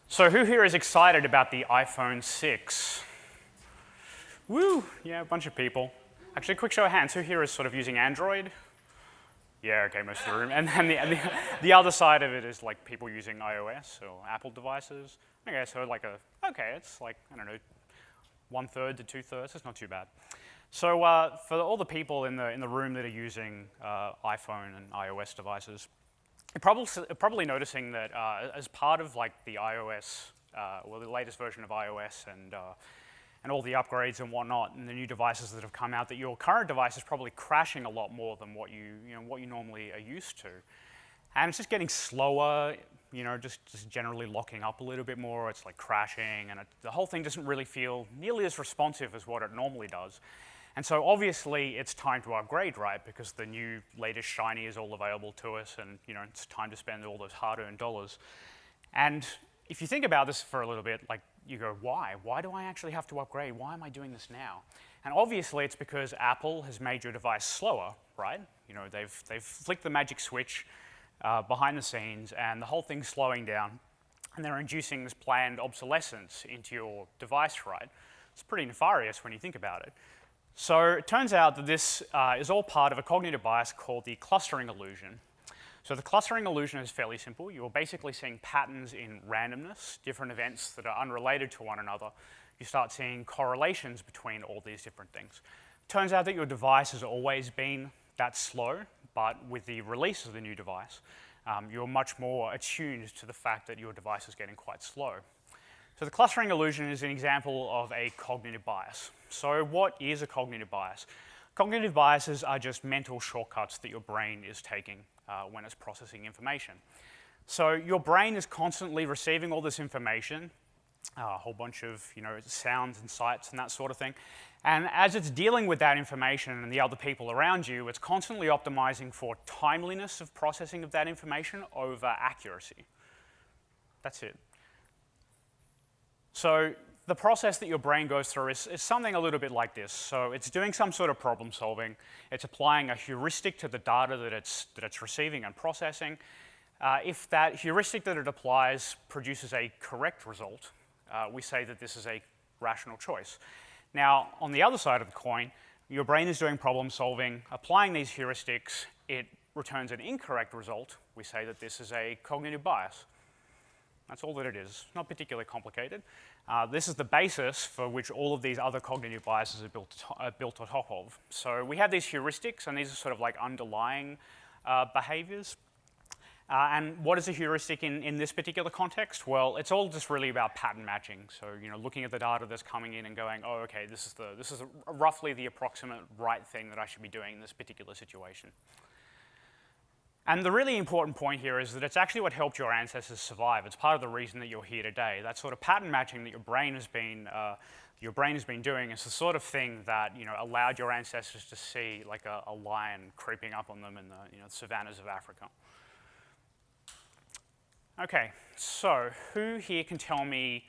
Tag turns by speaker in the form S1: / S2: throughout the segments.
S1: So who here is excited about the iPhone 6? Woo, yeah, a bunch of people. Actually, quick show of hands, who here is sort of using Android? Yeah, okay, most of the room. And then the other side of it is like people using iOS or Apple devices. Okay, so like it's like, I don't know, 1/3 to 2/3, it's not too bad. So for all the people in the room that are using iPhone and iOS devices, you're probably noticing that as part of like the iOS, well, the latest version of iOS and all the upgrades and whatnot, and the new devices that have come out, that your current device is probably crashing a lot more than what you normally are used to, and it's just getting slower. Just generally locking up a little bit more. It's like crashing, and the whole thing doesn't really feel nearly as responsive as what it normally does. And so obviously it's time to upgrade, right? Because the new latest shiny is all available to us, and it's time to spend all those hard-earned dollars. And if you think about this for a little bit, like you go, why? Why do I actually have to upgrade? Why am I doing this now? And obviously it's because Apple has made your device slower, right? They've flicked the magic switch behind the scenes, and the whole thing's slowing down, and they're inducing this planned obsolescence into your device, right? It's pretty nefarious when you think about it. So it turns out that this is all part of a cognitive bias called the clustering illusion. So the clustering illusion is fairly simple. You're basically seeing patterns in randomness, different events that are unrelated to one another. You start seeing correlations between all these different things. Turns out that your device has always been that slow, but with the release of the new device, you're much more attuned to the fact that your device is getting quite slow. So the clustering illusion is an example of a cognitive bias. So what is a cognitive bias? Cognitive biases are just mental shortcuts that your brain is taking when it's processing information. So your brain is constantly receiving all this information, a whole bunch of sounds and sights and that sort of thing. And as it's dealing with that information and the other people around you, it's constantly optimizing for timeliness of processing of that information over accuracy. That's it. So the process that your brain goes through is something a little bit like this. So it's doing some sort of problem solving. It's applying a heuristic to the data that it's receiving and processing. If that heuristic that it applies produces a correct result, we say that this is a rational choice. Now, on the other side of the coin, your brain is doing problem solving, applying these heuristics, it returns an incorrect result. We say that this is a cognitive bias. That's all that it is. Not particularly complicated. This is the basis for which all of these other cognitive biases are built on top of. So we have these heuristics, and these are sort of like underlying behaviors. And what is a heuristic in this particular context? Well, it's all just really about pattern matching. So looking at the data that's coming in and going, oh, okay, this is roughly the approximate right thing that I should be doing in this particular situation. And the really important point here is that it's actually what helped your ancestors survive. It's part of the reason that you're here today. That sort of pattern matching that your brain has been doing is the sort of thing that allowed your ancestors to see like a lion creeping up on them in the savannas of Africa. Okay, so who here can tell me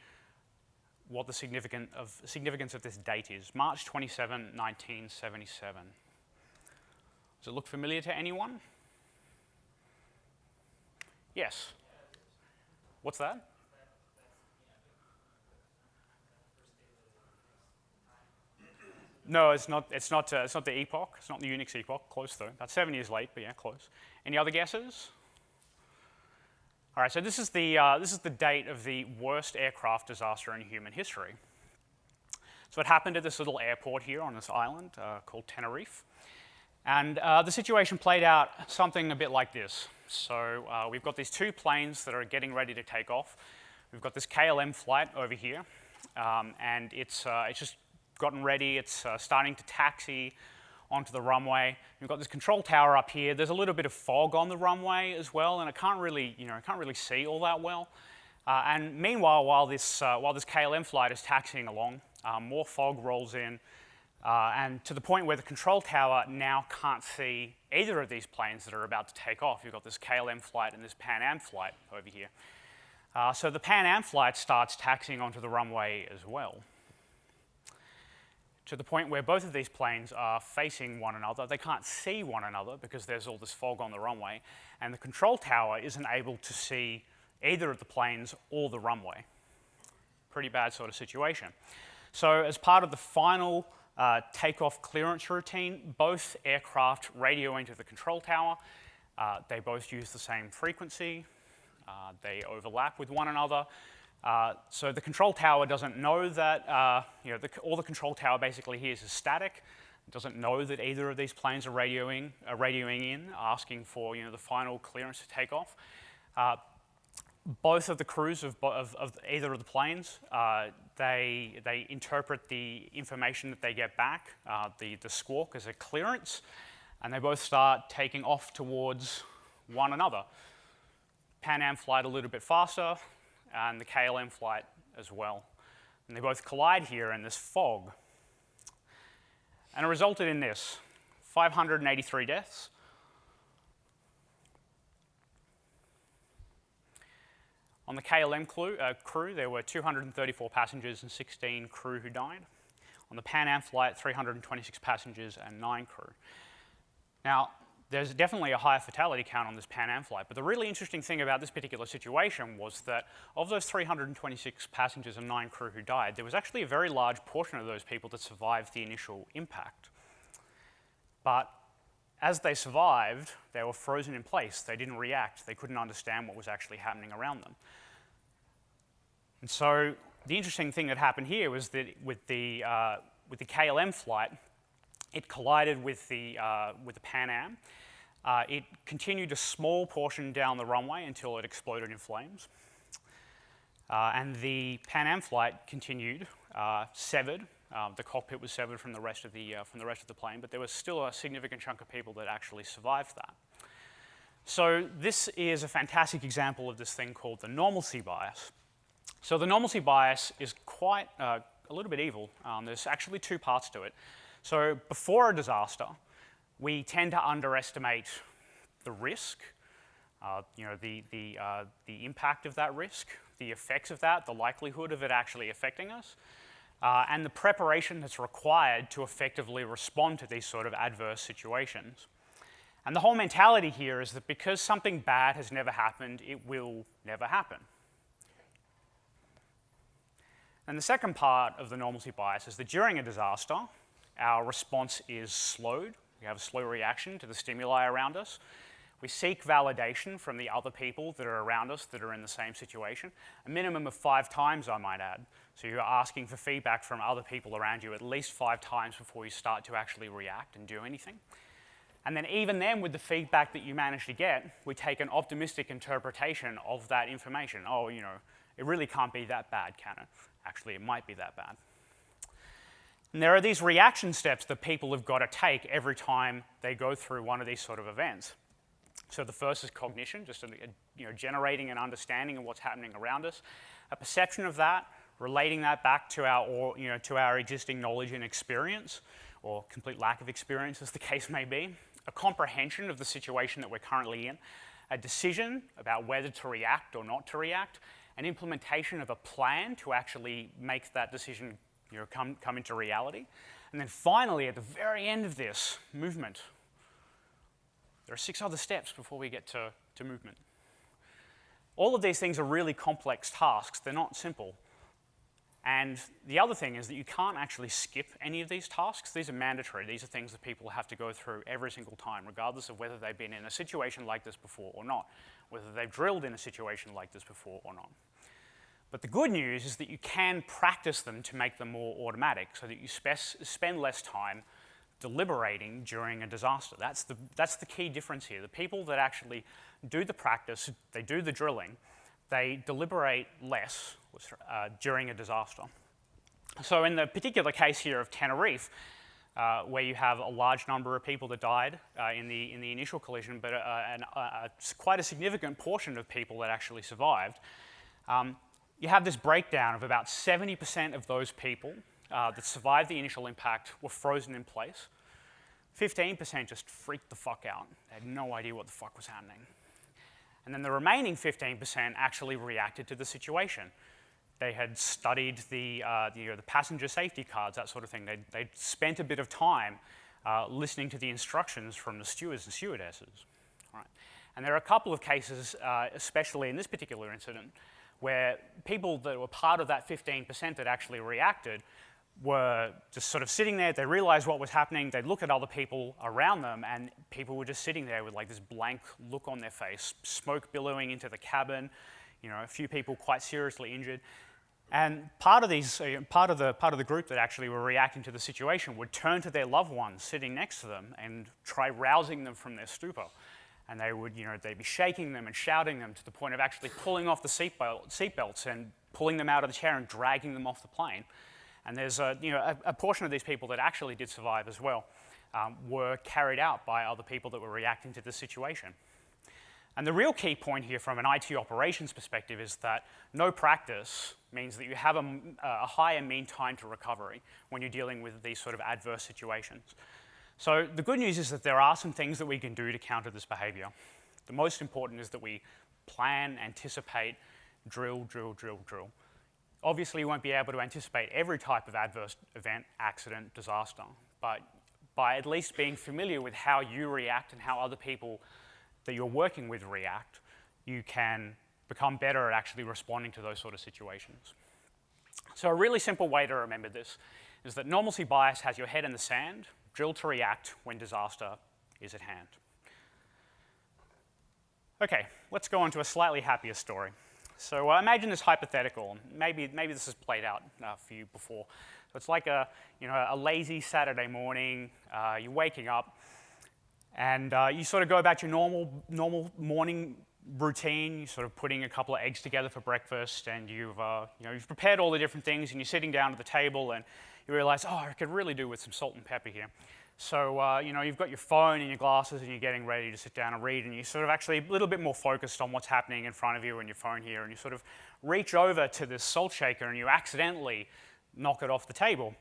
S1: what the significance of this date is? March 27, 1977. Does it look familiar to anyone? Yes. What's that? No, it's not. It's not the epoch. It's not the Unix epoch. Close though. About 7 years late, but yeah, close. Any other guesses? All right. So this is the date of the worst aircraft disaster in human history. So it happened at this little airport here on this island called Tenerife, and the situation played out something a bit like this. So we've got these two planes that are getting ready to take off. We've got this KLM flight over here, and it's just gotten ready. It's starting to taxi onto the runway. We've got this control tower up here. There's a little bit of fog on the runway as well, and it can't really see all that well. And meanwhile, while this KLM flight is taxiing along, more fog rolls in. And to the point where the control tower now can't see either of these planes that are about to take off. You've got this KLM flight and this Pan Am flight over here. So the Pan Am flight starts taxiing onto the runway as well, to the point where both of these planes are facing one another. They can't see one another because there's all this fog on the runway, and the control tower isn't able to see either of the planes or the runway. Pretty bad sort of situation. So as part of the final takeoff clearance routine, both aircraft radio into the control tower. They both use the same frequency. They overlap with one another. So the control tower doesn't know that, all the control tower basically hears is static. It doesn't know that either of these planes are radioing in, asking for the final clearance to take off. Both of the crews of either of the planes, they interpret the information that they get back, the squawk, as a clearance, and they both start taking off towards one another. Pan Am flight a little bit faster, and the KLM flight as well. And they both collide here in this fog. And it resulted in this, 583 deaths. On the KLM crew, there were 234 passengers and 16 crew who died. On the Pan Am flight, 326 passengers and 9 crew. Now, there's definitely a higher fatality count on this Pan Am flight, but the really interesting thing about this particular situation was that of those 326 passengers and 9 crew who died, there was actually a very large portion of those people that survived the initial impact. But as they survived, they were frozen in place. They didn't react. They couldn't understand what was actually happening around them. And so the interesting thing that happened here was that with the KLM flight, it collided with the Pan Am. It continued a small portion down the runway until it exploded in flames. And the Pan Am flight continued, severed. The cockpit was severed from the rest of the plane, but there was still a significant chunk of people that actually survived that. So this is a fantastic example of this thing called the normalcy bias. So the normalcy bias is quite a little bit evil. There's actually 2 parts to it. So before a disaster, we tend to underestimate the risk, the impact of that risk, the effects of that, the likelihood of it actually affecting us, and the preparation that's required to effectively respond to these sort of adverse situations. And the whole mentality here is that because something bad has never happened, it will never happen. And the second part of the normalcy bias is that during a disaster, our response is slowed. We have a slow reaction to the stimuli around us. We seek validation from the other people that are around us that are in the same situation, a minimum of 5 times, I might add. So you're asking for feedback from other people around you at least 5 times before you start to actually react and do anything. And then even then, with the feedback that you manage to get, we take an optimistic interpretation of that information. Oh, it really can't be that bad, can it? Actually, it might be that bad. And there are these reaction steps that people have got to take every time they go through one of these sort of events. So the first is cognition, just generating an understanding of what's happening around us, a perception of that, relating that back to our existing knowledge and experience, or complete lack of experience, as the case may be, a comprehension of the situation that we're currently in, a decision about whether to react or not to react, an implementation of a plan to actually make that decision come into reality. And then finally, at the very end of this, movement. There are 6 other steps before we get to movement. All of these things are really complex tasks. They're not simple. And the other thing is that you can't actually skip any of these tasks. These are mandatory. These are things that people have to go through every single time, regardless of whether they've been in a situation like this before or not, whether they've drilled in a situation like this before or not. But the good news is that you can practice them to make them more automatic so that you spend less time deliberating during a disaster. That's the key difference here. The people that actually do the practice, they do the drilling, they deliberate less during a disaster. So in the particular case here of Tenerife, where you have a large number of people that died in the initial collision, but quite a significant portion of people that actually survived, you have this breakdown of about 70% of those people that survived the initial impact were frozen in place. 15% just freaked the fuck out. They had no idea what the fuck was happening. And then the remaining 15% actually reacted to the situation. They had studied the passenger safety cards, that sort of thing. They'd spent a bit of time listening to the instructions from the stewards and stewardesses. All right. And there are a couple of cases, especially in this particular incident, where people that were part of that 15% that actually reacted were just sort of sitting there. They realized what was happening. They'd look at other people around them, and people were just sitting there with like this blank look on their face, smoke billowing into the cabin, a few people quite seriously injured. And part of the group that actually were reacting to the situation would turn to their loved ones sitting next to them and try rousing them from their stupor. And they would, they'd be shaking them and shouting them to the point of actually pulling off the seatbelts and pulling them out of the chair and dragging them off the plane. And there's a portion of these people that actually did survive as well were carried out by other people that were reacting to the situation. And the real key point here from an IT operations perspective is that no practice means that you have a higher mean time to recovery when you're dealing with these sort of adverse situations. So the good news is that there are some things that we can do to counter this behavior. The most important is that we plan, anticipate, drill, drill, drill, drill. Obviously, you won't be able to anticipate every type of adverse event, accident, disaster, but by at least being familiar with how you react and how other people that you're working with react, you can become better at actually responding to those sort of situations. So a really simple way to remember this is that normalcy bias has your head in the sand, drill to react when disaster is at hand. Okay, let's go on to a slightly happier story. So imagine this hypothetical. Maybe this has played out for you before. So it's like a lazy Saturday morning. You're waking up, and you sort of go about your normal morning routine. You're sort of putting a couple of eggs together for breakfast, and you've prepared all the different things, and you're sitting down at the table, and you realize, oh, I could really do with some salt and pepper here. So, you've got your phone and your glasses and you're getting ready to sit down and read, and you're sort of actually a little bit more focused on what's happening in front of you and your phone here, and you sort of reach over to this salt shaker and you accidentally knock it off the table.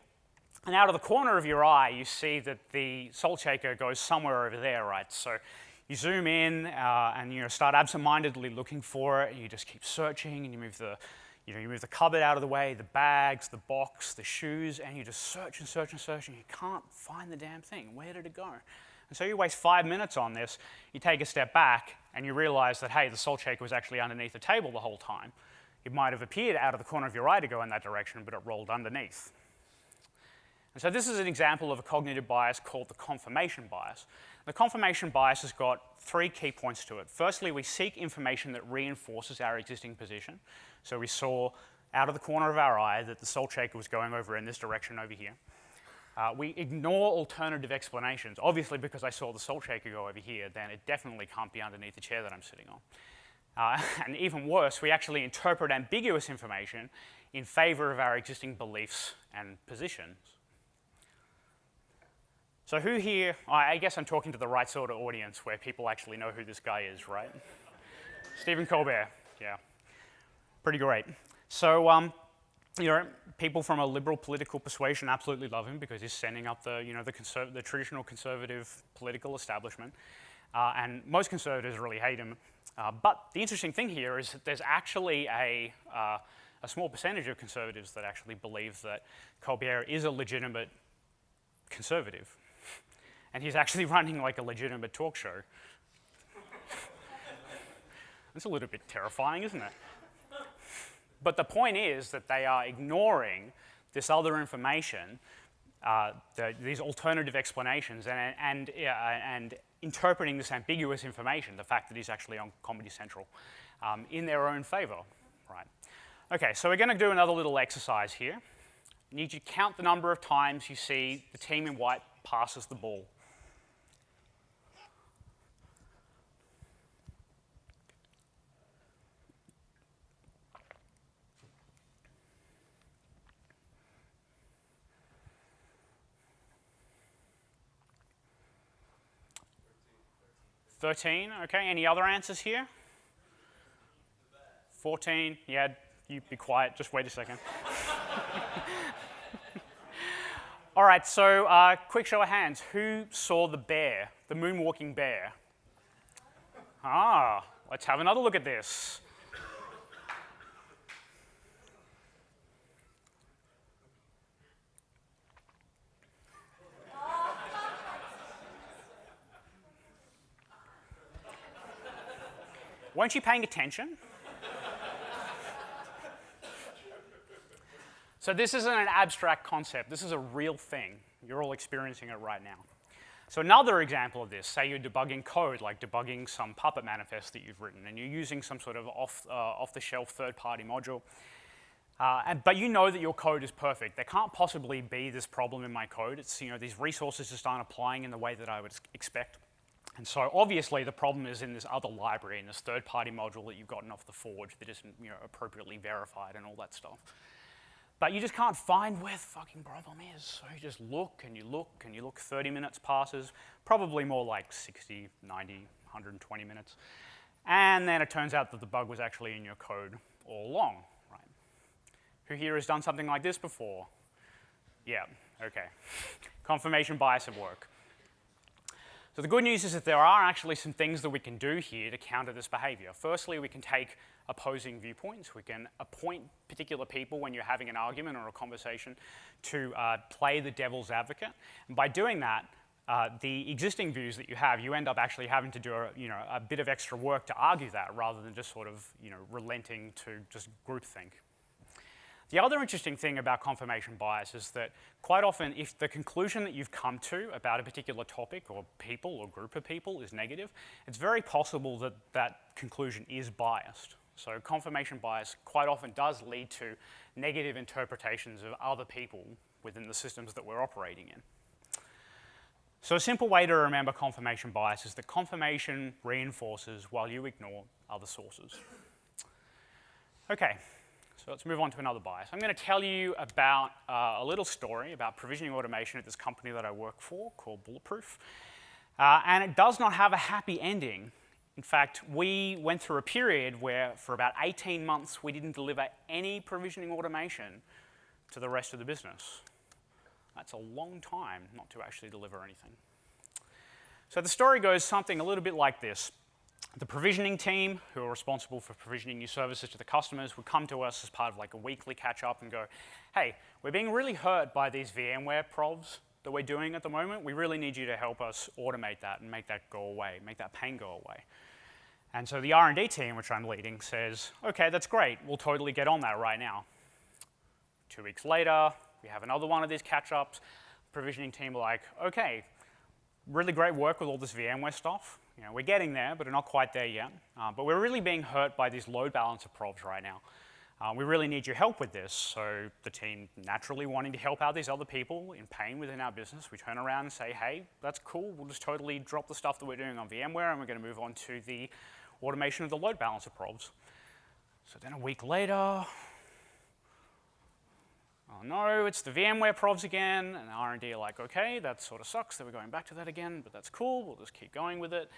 S1: And out of the corner of your eye, you see that the salt shaker goes somewhere over there, right? So you zoom in and start absentmindedly looking for it, and you just keep searching, and you move the cupboard out of the way, the bags, the box, the shoes, and you just search and search and search, and you can't find the damn thing. Where did it go? And so you waste 5 minutes on this. You take a step back, and you realize that, hey, the salt shaker was actually underneath the table the whole time. It might have appeared out of the corner of your eye to go in that direction, but it rolled underneath. And so this is an example of a cognitive bias called the confirmation bias. The confirmation bias has got 3 key points to it. Firstly, we seek information that reinforces our existing position. So we saw out of the corner of our eye that the salt shaker was going over in this direction over here. We ignore alternative explanations. Obviously, because I saw the salt shaker go over here, then it definitely can't be underneath the chair that I'm sitting on. And even worse, we actually interpret ambiguous information in favor of our existing beliefs and positions. So who here, I guess I'm talking to the right sort of audience where people actually know who this guy is, right? Stephen Colbert, yeah. Pretty great. So, people from a liberal political persuasion absolutely love him because he's sending up the traditional conservative political establishment. And most conservatives really hate him. But the interesting thing here is that there's actually a small percentage of conservatives that actually believe that Colbert is a legitimate conservative. And he's actually running like a legitimate talk show. It's a little bit terrifying, isn't it? But the point is that they are ignoring this other information, these alternative explanations, and interpreting this ambiguous information, the fact that he's actually on Comedy Central, in their own favor, right? Okay, so we're going to do another little exercise here. I need you to count the number of times you see the team in white passes the ball. $13, okay, any other answers here? 14, yeah, you be quiet, just wait a second. All right, so quick show of hands. Who saw the bear, the moonwalking bear? Let's have another look at this. Weren't you paying attention? So this isn't an abstract concept. This is a real thing. You're all experiencing it right now. So another example of this, say you're debugging code, like debugging some Puppet manifest that you've written, and you're using some sort of off-the-shelf third-party module, but you know that your code is perfect. There can't possibly be this problem in my code. It's, these resources just aren't applying in the way that I would expect. And so obviously the problem is in this other library, in this third-party module that you've gotten off the forge that isn't appropriately verified and all that stuff. But you just can't find where the fucking problem is. So you just look and you look and you look, 30 minutes passes, probably more like 60, 90, 120 minutes. And then it turns out that the bug was actually in your code all along, right? Who here has done something like this before? Yeah, okay. Confirmation bias at work. So the good news is that there are actually some things that we can do here to counter this behavior. Firstly, we can take opposing viewpoints. We can appoint particular people when you're having an argument or a conversation to play the devil's advocate. And by doing that, the existing views that you have, you end up actually having to do a bit of extra work to argue that rather than just sort of relenting to just groupthink. The other interesting thing about confirmation bias is that quite often if the conclusion that you've come to about a particular topic or people or group of people is negative, it's very possible that that conclusion is biased. So confirmation bias quite often does lead to negative interpretations of other people within the systems that we're operating in. So a simple way to remember confirmation bias is that confirmation reinforces while you ignore other sources. Okay. So let's move on to another bias. I'm going to tell you about a little story about provisioning automation at this company that I work for called Bulletproof. And it does not have a happy ending. In fact, we went through a period where for about 18 months we didn't deliver any provisioning automation to the rest of the business. That's a long time not to actually deliver anything. So the story goes something a little bit like this. The provisioning team, who are responsible for provisioning new services to the customers, would come to us as part of like a weekly catch-up and go, hey, we're being really hurt by these VMware provs that we're doing at the moment. We really need you to help us automate that and make that go away, make that pain go away. And so the R&D team, which I'm leading, says, okay, that's great. We'll totally get on that right now. 2 weeks later, we have another one of these catch-ups. Provisioning team are like, okay, really great work with all this VMware stuff. We're getting there, but we're not quite there yet. But we're really being hurt by these load balancer probes right now. We really need your help with this. So the team, naturally wanting to help out these other people in pain within our business, we turn around and say, hey, that's cool. We'll just totally drop the stuff that we're doing on VMware, and we're going to move on to the automation of the load balancer probes. So then a week later, oh no, it's the VMware probes again, and R&D are like, okay, that sort of sucks that we're going back to that again, but that's cool, we'll just keep going with it.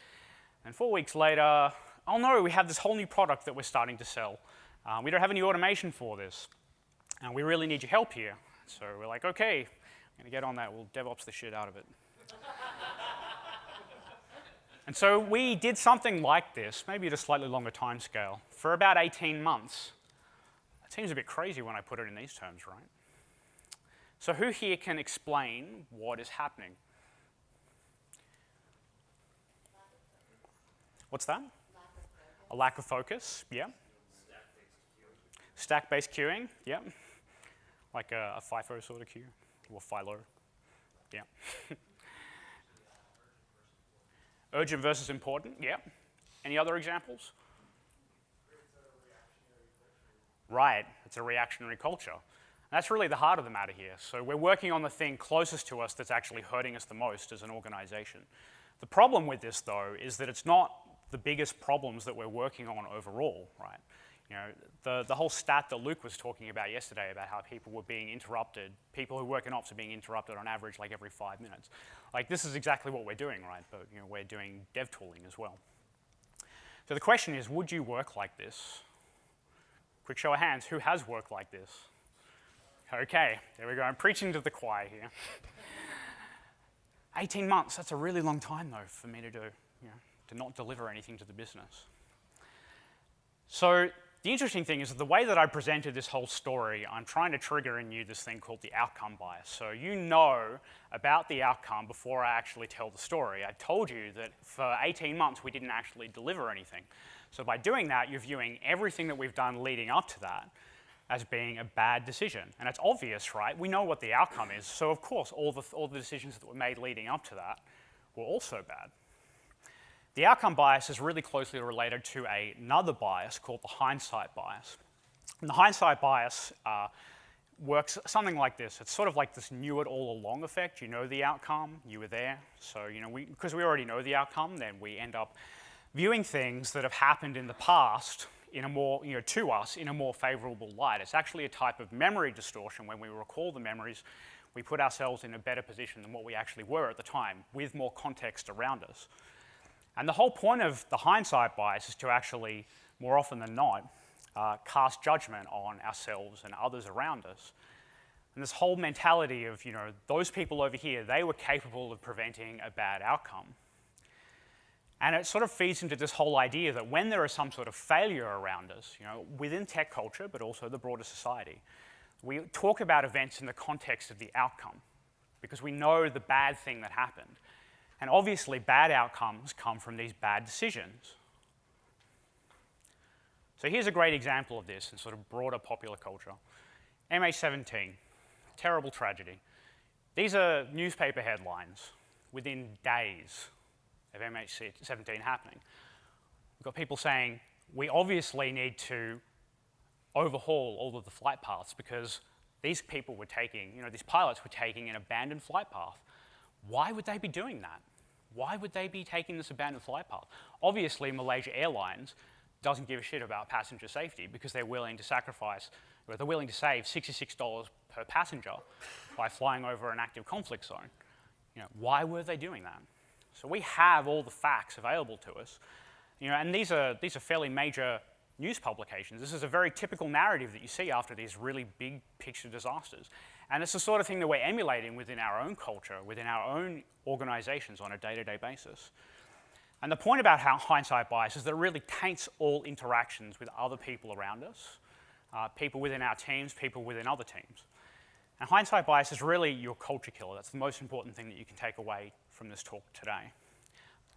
S1: And 4 weeks later, oh no, we have this whole new product that we're starting to sell. We don't have any automation for this, and we really need your help here. So we're like, okay, I'm gonna get on that, we'll DevOps the shit out of it. And so we did something like this, maybe at a slightly longer time scale, for about 18 months. That seems a bit crazy when I put it in these terms, right? So who here can explain what is happening? What's that? A lack of focus, yeah. Stack-based queuing, yeah. Like a FIFO sort of queue, or FILO, yeah. Urgent versus important, yeah. Any other examples? Right, it's a reactionary culture. And that's really the heart of the matter here. So we're working on the thing closest to us that's actually hurting us the most as an organization. The problem with this, though, is that it's not the biggest problems that we're working on overall, right? The whole stat that Luke was talking about yesterday about how people were being interrupted, people who work in ops are being interrupted on average like every 5 minutes. Like, this is exactly what we're doing, right? But we're doing dev tooling as well. So the question is, would you work like this? Quick show of hands, who has worked like this? Okay, there we go. I'm preaching to the choir here. 18 months, that's a really long time, though, for me to do, to not deliver anything to the business. So the interesting thing is that the way that I presented this whole story, I'm trying to trigger in you this thing called the outcome bias. So you know about the outcome before I actually tell the story. I told you that for 18 months we didn't actually deliver anything. So by doing that, you're viewing everything that we've done leading up to that as being a bad decision. And it's obvious, right? We know what the outcome is. So of course, all the decisions that were made leading up to that were also bad. The outcome bias is really closely related to another bias called the hindsight bias. And the hindsight bias works something like this. It's sort of like this knew it all along effect. You know the outcome, you were there. So because we already know the outcome, then we end up viewing things that have happened in the past in a more, to us in a more favorable light. It's actually a type of memory distortion. When we recall the memories, we put ourselves in a better position than what we actually were at the time, with more context around us. And the whole point of the hindsight bias is to actually, more often than not, cast judgment on ourselves and others around us. And this whole mentality of, those people over here, they were capable of preventing a bad outcome. And it sort of feeds into this whole idea that when there is some sort of failure around us, within tech culture, but also the broader society, we talk about events in the context of the outcome, because we know the bad thing that happened. And obviously, bad outcomes come from these bad decisions. So here's a great example of this in sort of broader popular culture. MH17, terrible tragedy. These are newspaper headlines within days of MH17 happening. We've got people saying, we obviously need to overhaul all of the flight paths because these people were taking, these pilots were taking an abandoned flight path. Why would they be doing that? Why would they be taking this abandoned flight path? Obviously, Malaysia Airlines doesn't give a shit about passenger safety because they're willing to sacrifice, or they're willing to save $66 per passenger by flying over an active conflict zone. Why were they doing that? So we have all the facts available to us, and these are fairly major news publications. This is a very typical narrative that you see after these really big picture disasters. And it's the sort of thing that we're emulating within our own culture, within our own organizations on a day-to-day basis. And the point about hindsight bias is that it really taints all interactions with other people around us, people within our teams, people within other teams. And hindsight bias is really your culture killer. That's the most important thing that you can take away from this talk today.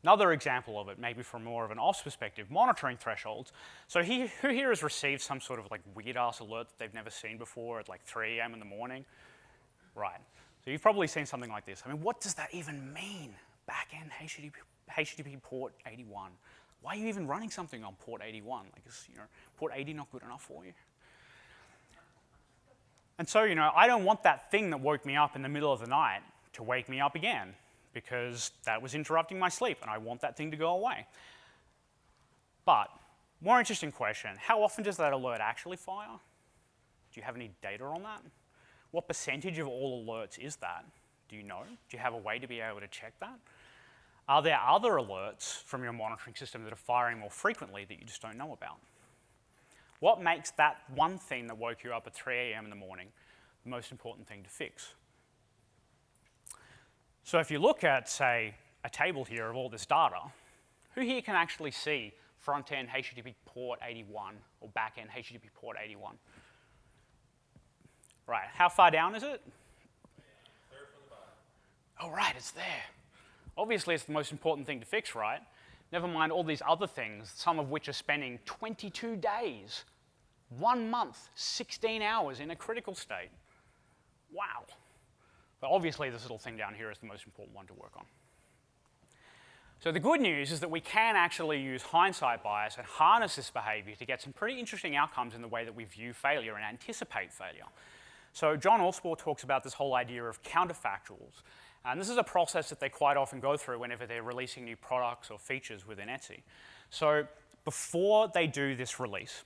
S1: Another example of it, maybe from more of an ops perspective, monitoring thresholds. So who here has received some sort of weird-ass alert that they've never seen before at 3 a.m. in the morning? Right. So you've probably seen something like this. I mean, what does that even mean? Back-end HTTP port 81. Why are you even running something on port 81? Is port 80 not good enough for you? And so, I don't want that thing that woke me up in the middle of the night to wake me up again, because that was interrupting my sleep, and I want that thing to go away. But, more interesting question, how often does that alert actually fire? Do you have any data on that? What percentage of all alerts is that? Do you know? Do you have a way to be able to check that? Are there other alerts from your monitoring system that are firing more frequently that you just don't know about? What makes that one thing that woke you up at 3 a.m. in the morning the most important thing to fix? So if you look at, say, a table here of all this data, who here can actually see front-end HTTP port 81 or back-end HTTP port 81? Right, how far down is it?
S2: Third from the bottom.
S1: Oh, right, it's there. Obviously, it's the most important thing to fix, right? Never mind all these other things, some of which are spending 22 days, 1 month, 16 hours in a critical state. Wow. But obviously, this little thing down here is the most important one to work on. So the good news is that we can actually use hindsight bias and harness this behavior to get some pretty interesting outcomes in the way that we view failure and anticipate failure. So John Allspore talks about this whole idea of counterfactuals. And this is a process that they quite often go through whenever they're releasing new products or features within Etsy. So before they do this release,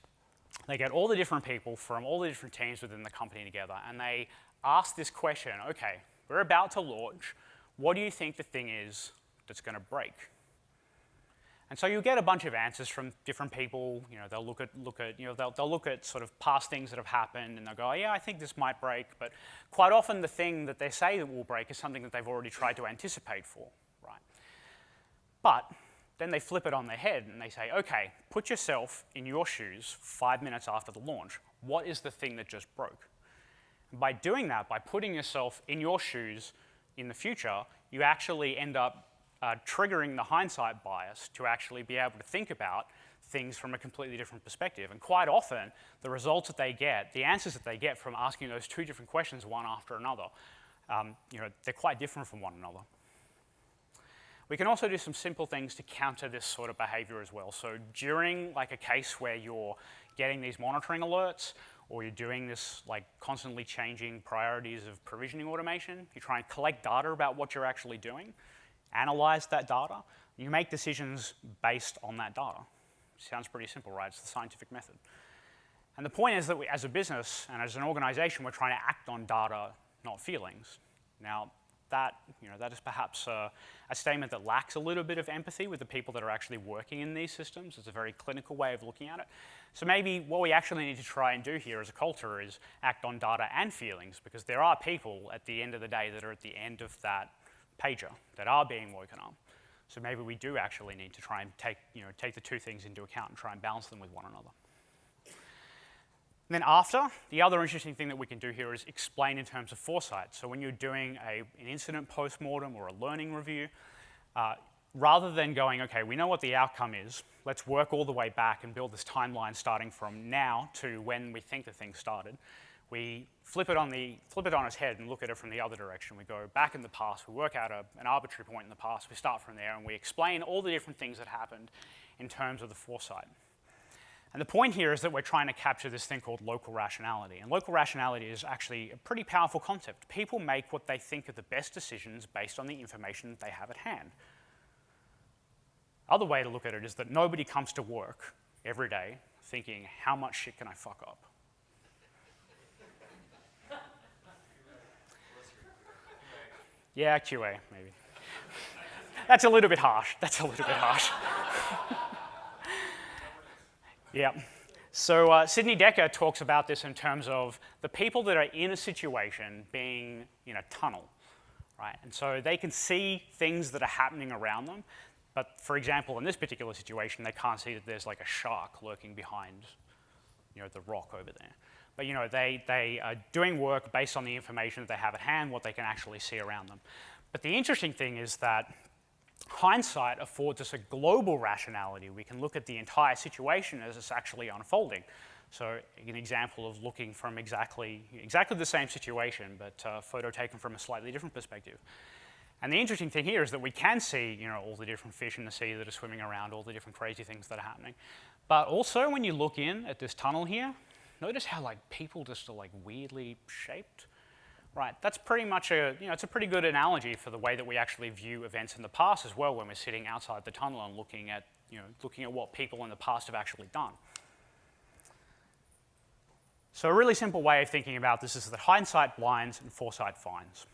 S1: they get all the different people from all the different teams within the company together, and they ask this question, okay, we're about to launch. What do you think the thing is that's going to break? And so you'll get a bunch of answers from different people. They'll look at sort of past things that have happened, and they'll go, oh, yeah, I think this might break. But quite often, the thing that they say that will break is something that they've already tried to anticipate for, right? But then they flip it on their head, and they say, okay, put yourself in your shoes 5 minutes after the launch. What is the thing that just broke? And by doing that, by putting yourself in your shoes in the future, you actually end up triggering the hindsight bias to actually be able to think about things from a completely different perspective. And quite often, the results that they get, the answers that they get from asking those two different questions one after another, they're quite different from one another. We can also do some simple things to counter this sort of behavior as well. So during like a case where you're getting these monitoring alerts, or you're doing this like constantly changing priorities of provisioning automation, you try and collect data about what you're actually doing, analyze that data, you make decisions based on that data. Sounds pretty simple, right? It's the scientific method. And the point is that we, as a business and as an organization, we're trying to act on data, not feelings. Now, that is perhaps a statement that lacks a little bit of empathy with the people that are actually working in these systems. It's a very clinical way of looking at it. So maybe what we actually need to try and do here as a culture is act on data and feelings, because there are people at the end of the day that are at the end of that pager that are being woken up. So maybe we do actually need to try and take the two things into account and try and balance them with one another. And then after, the other interesting thing that we can do here is explain in terms of foresight. So when you're doing an incident post-mortem or a learning review, rather than going, okay, we know what the outcome is, let's work all the way back and build this timeline starting from now to when we think the thing started, we flip it on its head and look at it from the other direction. We go back in the past, we work out an arbitrary point in the past, we start from there, and we explain all the different things that happened in terms of the foresight. And the point here is that we're trying to capture this thing called local rationality. And local rationality is actually a pretty powerful concept. People make what they think are the best decisions based on the information that they have at hand. Other way to look at it is that nobody comes to work every day thinking, how much shit can I fuck up? Yeah, QA, maybe. That's a little bit harsh. Yeah. So Sidney Dekker talks about this in terms of the people that are in a situation being in a tunnel, right? And so they can see things that are happening around them, but for example, in this particular situation, they can't see that there's like a shark lurking behind, the rock over there. But they are doing work based on the information that they have at hand, what they can actually see around them. But the interesting thing is that hindsight affords us a global rationality. We can look at the entire situation as it's actually unfolding. So an example of looking from exactly the same situation, but a photo taken from a slightly different perspective. And the interesting thing here is that we can see, all the different fish in the sea that are swimming around, all the different crazy things that are happening. But also when you look in at this tunnel here, notice how people just are weirdly shaped. Right, that's pretty much it's a pretty good analogy for the way that we actually view events in the past as well when we're sitting outside the tunnel and looking at what people in the past have actually done. So a really simple way of thinking about this is that hindsight blinds and foresight finds.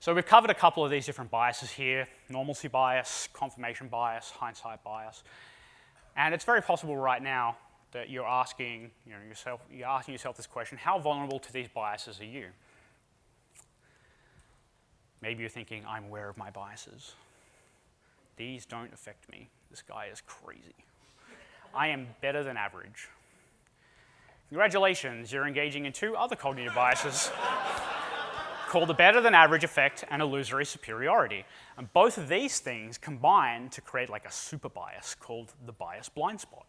S1: So we've covered a couple of these different biases here: normalcy bias, confirmation bias, hindsight bias. And it's very possible right now that you're asking yourself this question: how vulnerable to these biases are you? Maybe you're thinking, I'm aware of my biases. These don't affect me. This guy is crazy. I am better than average. Congratulations, you're engaging in two other cognitive biases called the better than average effect and illusory superiority. And both of these things combine to create a super bias called the bias blind spot.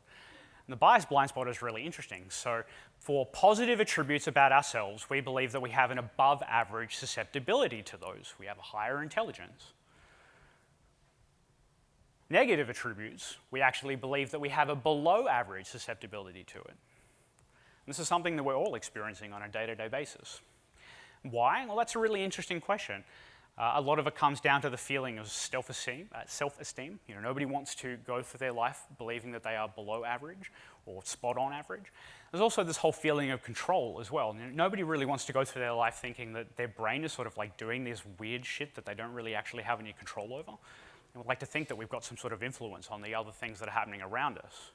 S1: And the bias blind spot is really interesting. So for positive attributes about ourselves, we believe that we have an above average susceptibility to those. We have a higher intelligence. Negative attributes, we actually believe that we have a below average susceptibility to it. And this is something that we're all experiencing on a day-to-day basis. Why? Well, that's a really interesting question. A lot of it comes down to the feeling of self-esteem. Nobody wants to go through their life believing that they are below average or spot on average. There's also this whole feeling of control as well. Nobody really wants to go through their life thinking that their brain is sort of doing this weird shit that they don't really actually have any control over. And we'd like to think that we've got some sort of influence on the other things that are happening around us.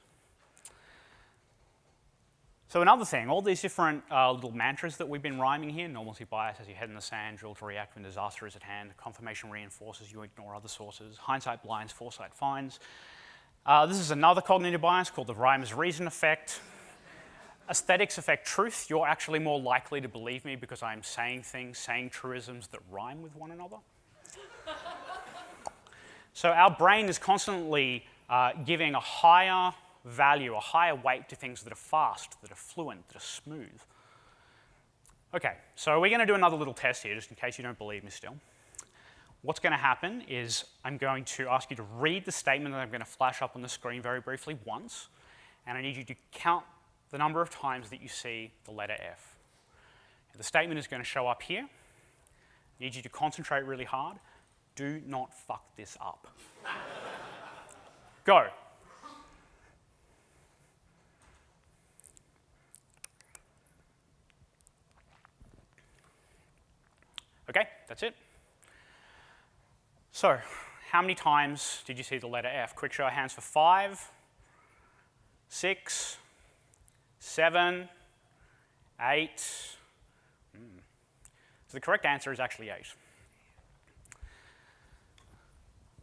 S1: So another thing, all these different little mantras that we've been rhyming here: normalcy bias as you head in the sand, drill to react when disaster is at hand, confirmation reinforces, you ignore other sources, hindsight blinds, foresight finds. This is another cognitive bias called the rhyme is reason effect. Aesthetics affect truth. You're actually more likely to believe me because I'm saying truisms that rhyme with one another. So our brain is constantly giving a higher value, a higher weight to things that are fast, that are fluent, that are smooth. Okay, so we're going to do another little test here, just in case you don't believe me still. What's going to happen is I'm going to ask you to read the statement that I'm going to flash up on the screen very briefly once, and I need you to count the number of times that you see the letter F. The statement is going to show up here. I need you to concentrate really hard. Do not fuck this up. Go. Okay, that's it. So, how many times did you see the letter F? Quick show of hands for 5, 6, 7, 8. So the correct answer is actually 8.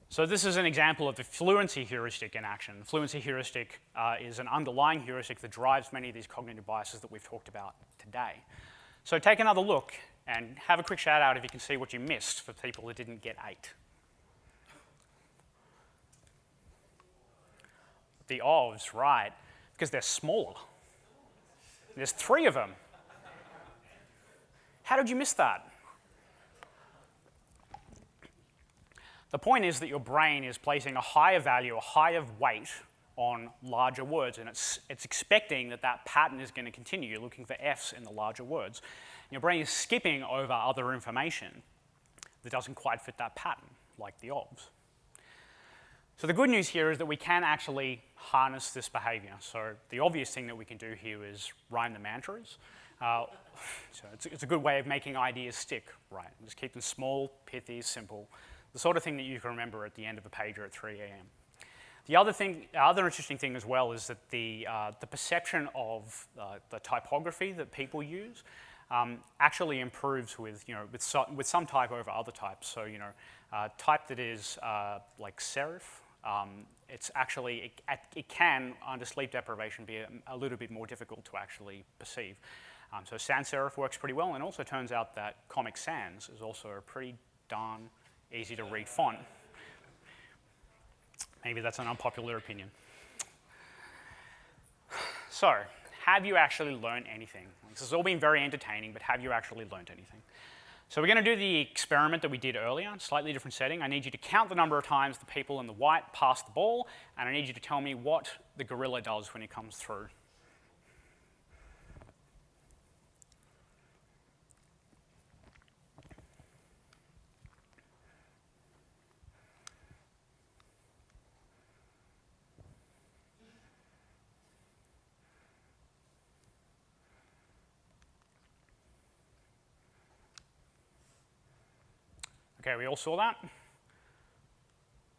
S1: So this is an example of the fluency heuristic in action. The fluency heuristic is an underlying heuristic that drives many of these cognitive biases that we've talked about today. So take another look and have a quick shout out if you can see what you missed for people who didn't get 8. The ofs, right, because they're smaller. There's 3 of them. How did you miss that? The point is that your brain is placing a higher value, a higher weight on larger words, and it's expecting that that pattern is going to continue. You're looking for Fs in the larger words. Your brain is skipping over other information that doesn't quite fit that pattern, like the obs. So the good news here is that we can actually harness this behavior. So the obvious thing that we can do here is rhyme the mantras. So it's a good way of making ideas stick, right? Just keep them small, pithy, simple. The sort of thing that you can remember at the end of a pager at 3 a.m. The other interesting thing as well is that the perception of the typography that people use actually improves with some type over other types. So type that is like serif, it's actually it can under sleep deprivation be a little bit more difficult to actually perceive. So sans serif works pretty well, and also turns out that Comic Sans is also a pretty darn easy to read font. Maybe that's an unpopular opinion. So, have you actually learned anything? This has all been very entertaining, but have you actually learned anything? So we're going to do the experiment that we did earlier, slightly different setting. I need you to count the number of times the people in the white pass the ball, and I need you to tell me what the gorilla does when he comes through. Okay, we all saw that?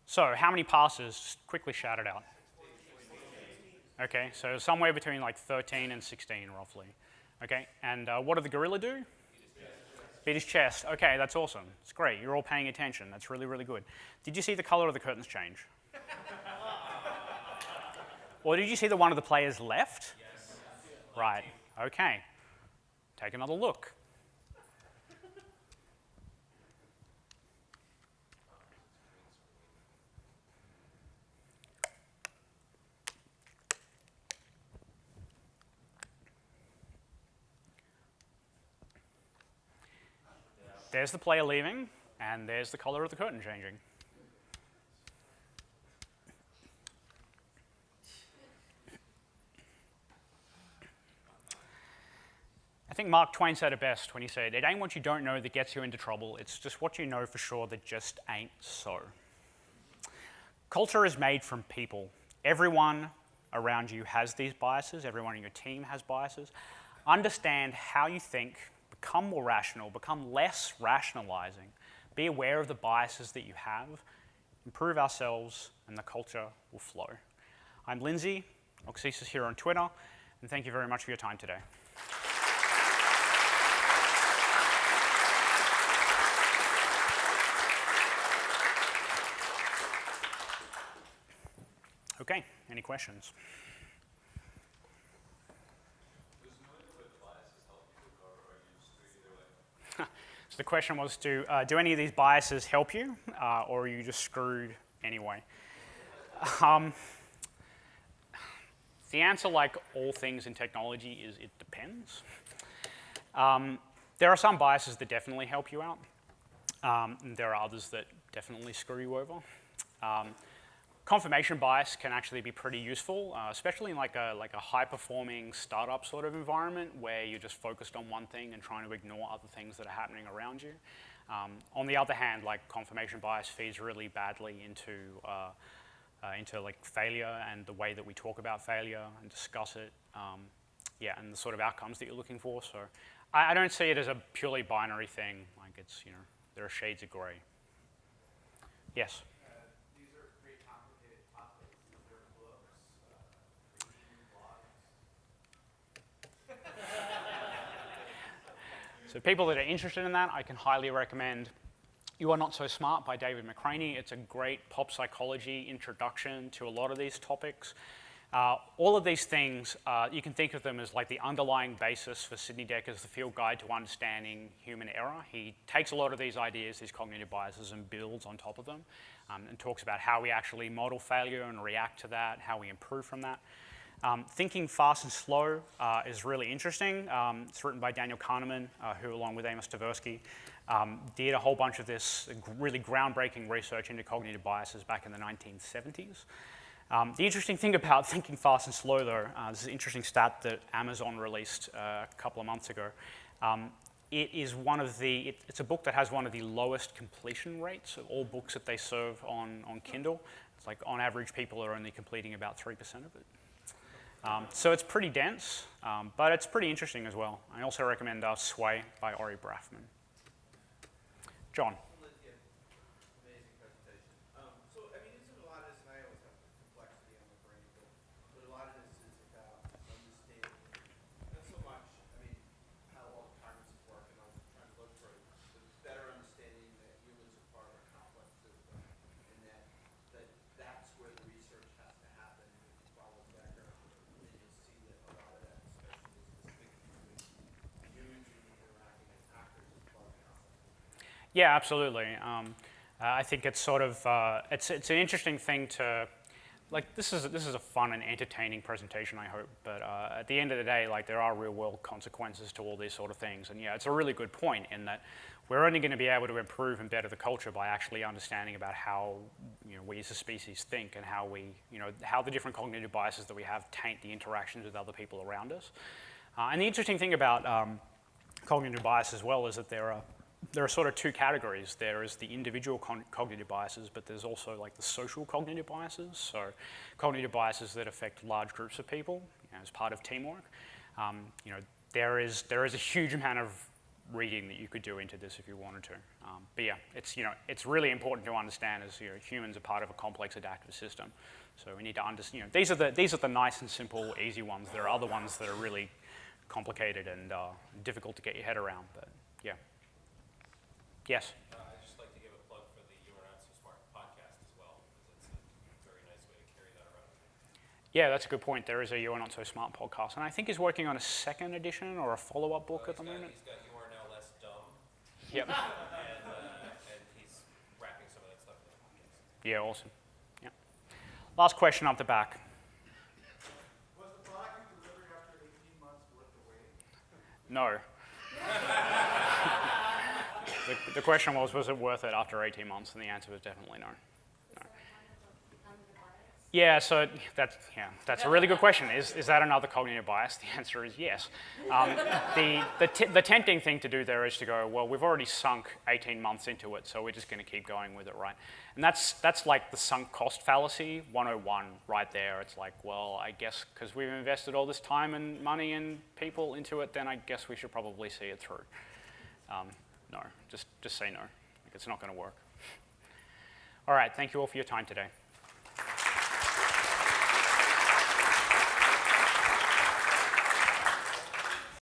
S1: So, how many passes? Just quickly shout it out. Okay, so somewhere between like 13 and 16, roughly. Okay, and what did the gorilla do? Beat his chest. Okay, that's awesome. It's great. You're all paying attention. That's really, really good. Did you see the color of the curtains change? Or did you see that one of the players left?
S2: Yes.
S1: Right. Okay. Take another look. There's the player leaving, and there's the color of the curtain changing. I think Mark Twain said it best when he said, "It ain't what you don't know that gets you into trouble, it's just what you know for sure that just ain't so." Culture is made from people. Everyone around you has these biases, everyone in your team has biases. Understand how you think, become more rational, become less rationalizing, be aware of the biases that you have, improve ourselves, and the culture will flow. I'm Lindsay, Oxysis here on Twitter, and thank you very much for your time today. Okay, any questions? So the question was, do any of these biases help you, or are you just screwed anyway? The answer, like all things in technology, is it depends. There are some biases that definitely help you out. And there are others that definitely screw you over. Confirmation bias can actually be pretty useful, especially in like a high-performing startup sort of environment where you're just focused on one thing and trying to ignore other things that are happening around you. On the other hand, like confirmation bias feeds really badly into like failure and the way that we talk about failure and discuss it, and the sort of outcomes that you're looking for. So I don't see it as a purely binary thing. Like it's, there are shades of gray. Yes?
S2: These are pretty complicated topics. Is there books, blogs?
S1: So people that are interested in that, I can highly recommend You Are Not So Smart by David McCraney. It's a great pop psychology introduction to a lot of these topics. All of these things, you can think of them as like the underlying basis for Sidney Decker's The Field Guide to Understanding Human Error. He takes a lot of these ideas, these cognitive biases, and builds on top of them, and talks about how we actually model failure and react to that, how we improve from that. Thinking Fast and Slow is really interesting. It's written by Daniel Kahneman, who, along with Amos Tversky, did a whole bunch of this really groundbreaking research into cognitive biases back in the 1970s. The interesting thing about Thinking Fast and Slow, though, this is an interesting stat that Amazon released a couple of months ago. It's a book that has one of the lowest completion rates of all books that they serve on Kindle. It's like, on average, people are only completing about 3% of it. So it's pretty dense, but it's pretty interesting as well. I also recommend Sway by Ori Brafman. John.
S2: Lindsay, amazing presentation. So, I mean, isn't a lot of this, and I always have complexity on the brain, but a lot of this is about understanding, not so much, I mean, how all the cognitions work, and I was trying to look for the better understanding that humans are part of a complex system, and that's where the research has to happen. If you follow Decker, then you'll see that a lot of that discussion is this link between humans and interacting as actors as part of the complex.
S1: Yeah, absolutely. I think it's sort of it's an interesting thing to, like, this is a fun and entertaining presentation, I hope. But at the end of the day, like, there are real world consequences to all these sort of things. And yeah, it's a really good point in that we're only going to be able to improve and better the culture by actually understanding about how we as a species think and how how the different cognitive biases that we have taint the interactions with other people around us. And the interesting thing about cognitive bias as well is that there are sort of two categories. There is the individual cognitive biases, but there's also like the social cognitive biases. So cognitive biases that affect large groups of people as part of teamwork. There is a huge amount of reading that you could do into this if you wanted to. But yeah, it's really important to understand as humans are part of a complex adaptive system. So we need to understand. These are the nice and simple, easy ones. There are other ones that are really complicated and difficult to get your head around. But yeah. Yes?
S2: I'd just like to give a plug for the You Are Not So Smart podcast as well, because it's a very nice way to carry that around.
S1: Yeah, that's a good point. There is a You Are Not So Smart podcast, and I think he's working on a second edition or a follow-up book at the moment.
S2: He's got You Are Now Less Dumb.
S1: Yep.
S2: and he's wrapping some of that stuff in the podcast.
S1: Yeah, awesome. Yeah. Last question up the back.
S3: Was the product you delivered after 18 months worth the wait?
S1: No. The question was it worth it after 18 months? And the answer was definitely no. Yeah, so that's a really good question. Is that another cognitive bias? The answer is yes. The tempting thing to do there is to go, well, we've already sunk 18 months into it, so we're just going to keep going with it, right? And that's like the sunk cost fallacy 101 right there. It's like, well, I guess because we've invested all this time and money and people into it, then I guess we should probably see it through. No, just say no. Like, it's not going to work. All right, thank you all for your time today.